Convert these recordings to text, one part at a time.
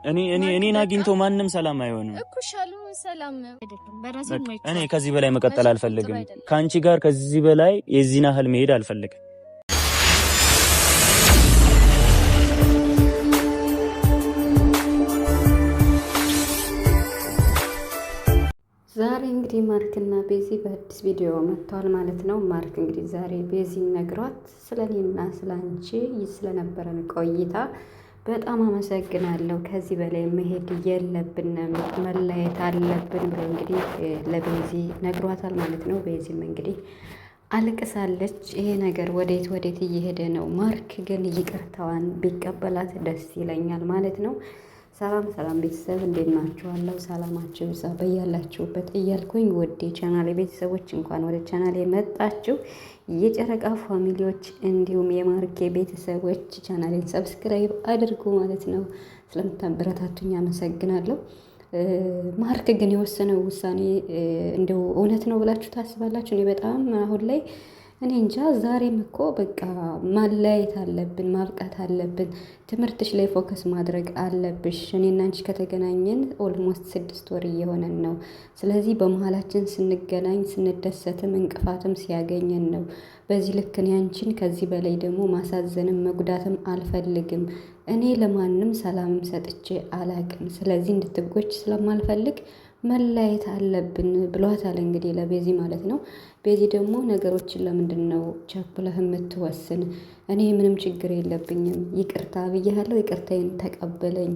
እኔን አግኝቶ ማንም ሰላም አይሆንም እኮ ሻሉ ሰላም አይደለም። በራሴ ማይቻል እኔ ከዚህ በላይ መቀጠል አልፈልግም። ካንቺ ጋር ከዚህ በላይ የዚህን ያህል መሄድ አልፈልግም። ዛሬ እንግዲህ ማርክና ቤዚ በአዲስ ቪዲዮ መጥተዋል ማለት ነው። ማርክ እንግዲህ ዛሬ ቤዚን ነግሯት ስለኔና ስላንቺ ስለነበረን ቆይታ በጣም አመሰግናለሁ፣ ከዚህ በላይ መሄድ የለብንም፣ መለየት አለብን ብሎ እንግዲህ ለቤዚ ነግሯታል ማለት ነው። ቤዚም እንግዲህ አልቅሳለች። ይሄ ነገር ወዴት እየሄደ ነው? ማርክ ግን ይቅርታዋን ቢቀበላት ደስ ይለኛል ማለት ነው። ሰላም ቤተሰብ እንዴት ናችኋለሁ? ሰላማችሁ ይብዛ በያላችሁበት እያልኩኝ ወደ ቻናሌ ቤተሰቦች እንኳን ወደ ቻናሌ መጣችሁ። የጨረቃ ፋሚሊዎች እንዲሁም የማርኬ ቤተሰቦች ቻናሌን ሰብስክራይብ አድርጉ ማለት ነው። ስለምታበረታቱኝ አመሰግናለሁ። ማርክ ግን የወሰነው ውሳኔ እንደው እውነት ነው ብላችሁ ታስባላችሁ? እኔ በጣም አሁን ላይ እኔ እንጃ። ዛሬም እኮ በቃ ማለያየት አለብን፣ ማብቃት አለብን። ትምህርትሽ ላይ ፎከስ ማድረግ አለብሽ። እኔና አንቺ ከተገናኘን ኦልሞስት 6 ወር እየሆነን ነው። ስለዚህ በመሀላችን ስንገናኝ ስንደሰትም እንቅፋትም ሲያገኘን ነው። በዚህ ልክ እኔ አንቺን ከዚህ በላይ ደግሞ ማሳዘንም መጉዳትም አልፈልግም። እኔ ለማንም ሰላምም ሰጥቼ አላቅም። ስለዚህ እንድትጎች ስለማልፈልግ መለያየት አለብን ብሏታል እንግዲህ ለቤዚ ማለት ነው። ቤዚ ደግሞ ነገሮችን ለምንድን ነው ቸኩለህ የምትወስን? እኔ ምንም ችግር የለብኝም፣ ይቅርታ ብያለሁ፣ ይቅርታዬን ተቀበለኝ።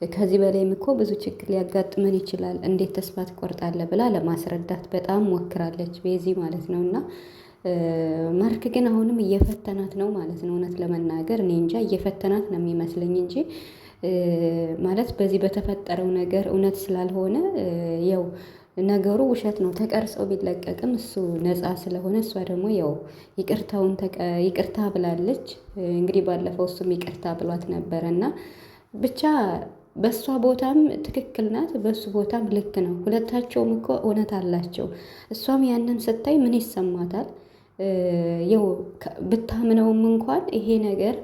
ከዚህ በላይም እኮ ብዙ ችግር ሊያጋጥመን ይችላል፣ እንዴት ተስፋ ትቆርጣለህ ብላ ለማስረዳት በጣም ሞክራለች ቤዚ ማለት ነው። እና ማርክ ግን አሁንም እየፈተናት ነው ማለት ነው። እውነት ለመናገር እኔ እንጃ እየፈተናት ነው የሚመስለኝ እንጂ ማለት በዚህ በተፈጠረው ነገር እውነት ስላልሆነ ያው ነገሩ ውሸት ነው። ተቀርጸው ቢለቀቅም እሱ ነፃ ስለሆነ እሷ ደግሞ ያው ይቅርታ ብላለች። እንግዲህ ባለፈው እሱም ይቅርታ ብሏት ነበረ እና ብቻ በእሷ ቦታም ትክክል ናት፣ በእሱ ቦታም ልክ ነው። ሁለታቸውም እኮ እውነት አላቸው። እሷም ያንን ስታይ ምን ይሰማታል? ያው ብታምነውም እንኳን ይሄ ነገር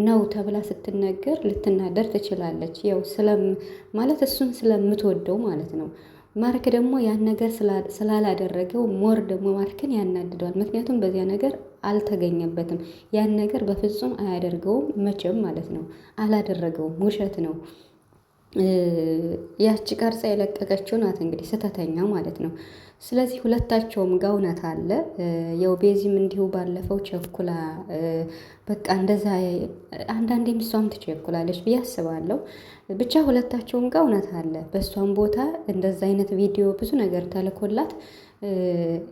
ነው ተብላ ስትነገር ልትናደር ትችላለች። ያው ማለት እሱን ስለምትወደው ማለት ነው። ማርክ ደግሞ ያን ነገር ስላላደረገው ሞር ደግሞ ማርክን ያናድደዋል። ምክንያቱም በዚያ ነገር አልተገኘበትም። ያን ነገር በፍጹም አያደርገውም መቼም ማለት ነው። አላደረገውም፣ ውሸት ነው። ያቺ ቀርጻ የለቀቀችው ናት እንግዲህ ስተተኛ ማለት ነው። ስለዚህ ሁለታቸውም ጋር እውነት አለ። ያው ቤዚም እንዲሁ ባለፈው ቸኩላ በቃ እንደዛ አንዳንዴም እሷም ትቸኩላለች ብዬ አስባለሁ። ብቻ ሁለታቸውም ጋር እውነት አለ። በእሷም ቦታ እንደዛ አይነት ቪዲዮ ብዙ ነገር ተልኮላት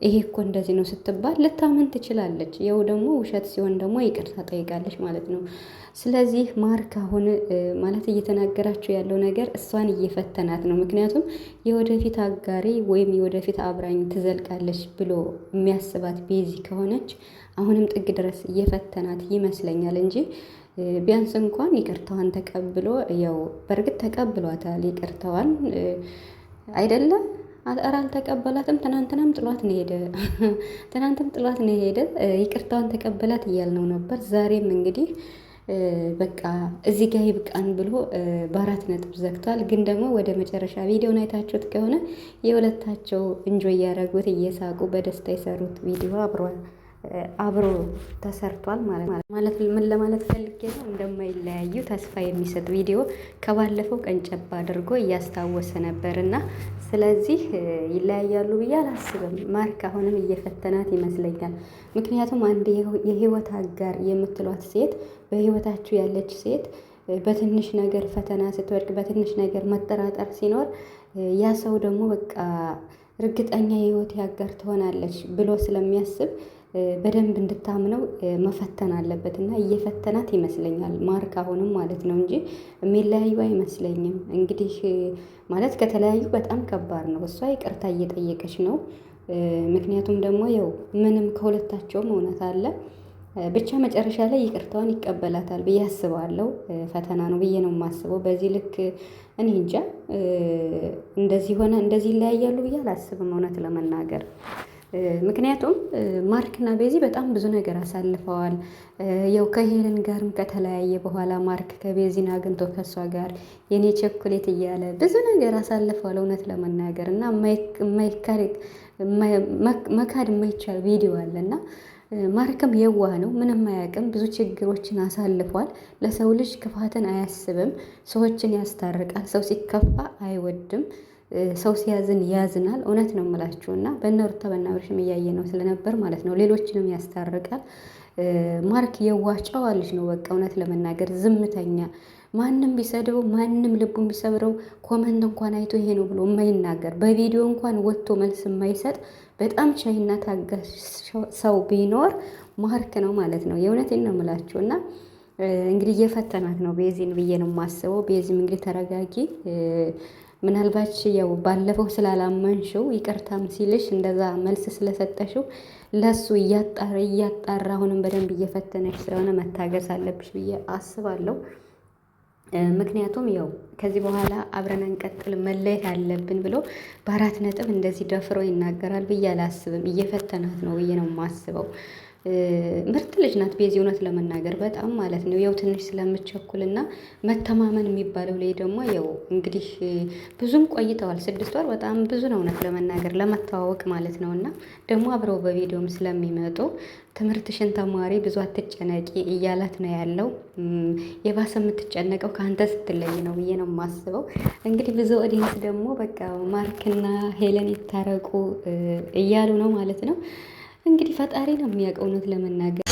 ይሄ እኮ እንደዚህ ነው ስትባል ልታመን ትችላለች። ያው ደግሞ ውሸት ሲሆን ደግሞ ይቅርታ ጠይቃለች ማለት ነው። ስለዚህ ማርክ አሁን ማለት እየተናገራችሁ ያለው ነገር እሷን እየፈተናት ነው። ምክንያቱም የወደፊት አጋሪ ወይም የወደፊት አብራኝ ትዘልቃለች ብሎ የሚያስባት ቤዚ ከሆነች አሁንም ጥግ ድረስ እየፈተናት ይመስለኛል እንጂ ቢያንስ እንኳን ይቅርታዋን ተቀብሎ ያው በእርግጥ ተቀብሏታል ይቅርታዋን አይደለም አልተቀበላትም። ትናንትም ጥሏት ነው ሄደ። ይቅርታዋን ተቀበላት እያልነው ነበር። ዛሬም እንግዲህ በቃ እዚህ ጋር ይብቃን ብሎ በ4 ነጥብ ዘግቷል። ግን ደግሞ ወደ መጨረሻ ቪዲዮን አይታችሁት ከሆነ የሁለታቸው እንጆይ እያደረጉት እየሳቁ በደስታ የሰሩት ቪዲዮ አብሮ ተሰርቷል ማለት ምን ለማለት ፈልጌ ነው? እንደማይለያዩ ተስፋ የሚሰጥ ቪዲዮ ከባለፈው ቀንጨባ አድርጎ እያስታወሰ ነበርና ስለዚህ ይለያያሉ ብዬ አላስብም። ማርክ አሁንም እየፈተናት ይመስለኛል። ምክንያቱም አንድ የህይወት አጋር የምትሏት ሴት በህይወታችሁ ያለች ሴት በትንሽ ነገር ፈተና ስትወድቅ፣ በትንሽ ነገር መጠራጠር ሲኖር ያ ሰው ደግሞ በቃ እርግጠኛ የህይወት አጋር ትሆናለች ብሎ ስለሚያስብ በደንብ እንድታምነው መፈተን አለበት እና እየፈተናት ይመስለኛል ማርክ አሁንም ማለት ነው እንጂ የሚለያዩ አይመስለኝም። እንግዲህ ማለት ከተለያዩ በጣም ከባድ ነው። እሷ ይቅርታ እየጠየቀች ነው። ምክንያቱም ደግሞ ያው ምንም ከሁለታቸውም እውነት አለ። ብቻ መጨረሻ ላይ ይቅርታዋን ይቀበላታል ብዬ አስባለሁ። ፈተና ነው ብዬ ነው የማስበው። በዚህ ልክ እኔ እንጃ እንደዚህ ይለያያሉ ብዬ አላስብም እውነት ለመናገር ምክንያቱም ማርክና ቤዚ በጣም ብዙ ነገር አሳልፈዋል። ያው ከሄለን ጋርም ከተለያየ በኋላ ማርክ ከቤዚን አግኝቶ ከሷ ጋር የኔ ቸኮሌት እያለ ብዙ ነገር አሳልፈዋል እውነት ለመናገር እና መካድ የማይቻል ቪዲዮ አለና ማርክም የዋህ ነው፣ ምንም አያውቅም። ብዙ ችግሮችን አሳልፏል። ለሰው ልጅ ክፋትን አያስብም፣ ሰዎችን ያስታርቃል። ሰው ሲከፋ አይወድም፣ ሰው ሲያዝን ያዝናል። እውነት ነው የምላችሁ እና በእነ ሩታ በእነ አብርሽም እያየ ነው ስለነበር ማለት ነው። ሌሎችንም ያስታርቃል። ማርክ የዋህ ጨዋ ልጅ ነው። በቃ እውነት ለመናገር ዝምተኛ፣ ማንም ቢሰድበው ማንም ልቡን ቢሰብረው ኮመንት እንኳን አይቶ ይሄ ነው ብሎ የማይናገር በቪዲዮ እንኳን ወጥቶ መልስ የማይሰጥ በጣም ቻይና ታጋሽ ሰው ቢኖር ማርክ ነው ማለት ነው። የእውነቴን ነው የምላችሁ እና እንግዲህ እየፈተናት ነው ቤዚን ብዬ ነው የማስበው። ቤዚም እንግዲህ ተረጋጊ። ምናልባት ያው ባለፈው ስላላመንሽው ይቅርታም ሲልሽ እንደዛ መልስ ስለሰጠሽው ለሱ እያጣራ አሁንም በደንብ እየፈተነሽ ስለሆነ መታገስ አለብሽ ብዬ አስባለሁ። ምክንያቱም ያው ከዚህ በኋላ አብረን እንቀጥል መለየት አለብን ብሎ በ4 ነጥብ እንደዚህ ደፍሮ ይናገራል ብዬ አላስብም። እየፈተናት ነው ብዬ ነው የማስበው። ምርጥ ልጅ ናት ቤዚ እውነት ለመናገር በጣም ማለት ነው። ያው ትንሽ ስለምቸኩልና መተማመን የሚባለው ላይ ደግሞ ያው እንግዲህ ብዙም ቆይተዋል። 6 ወር በጣም ብዙ ነው እውነት ለመናገር ለመተዋወቅ ማለት ነው። እና ደግሞ አብረው በቪዲዮም ስለሚመጡ ትምህርትሽን ተማሪ ብዙ አትጨነቂ እያላት ነው ያለው። የባሰ የምትጨነቀው ከአንተ ስትለይ ነው ብዬ ነው የማስበው። እንግዲህ ብዙ ኦዲየንስ ደግሞ በቃ ማርክና ሄለን ይታረቁ እያሉ ነው ማለት ነው። እንግዲህ ፈጣሪ ነው የሚያውቀው እውነት ለመናገር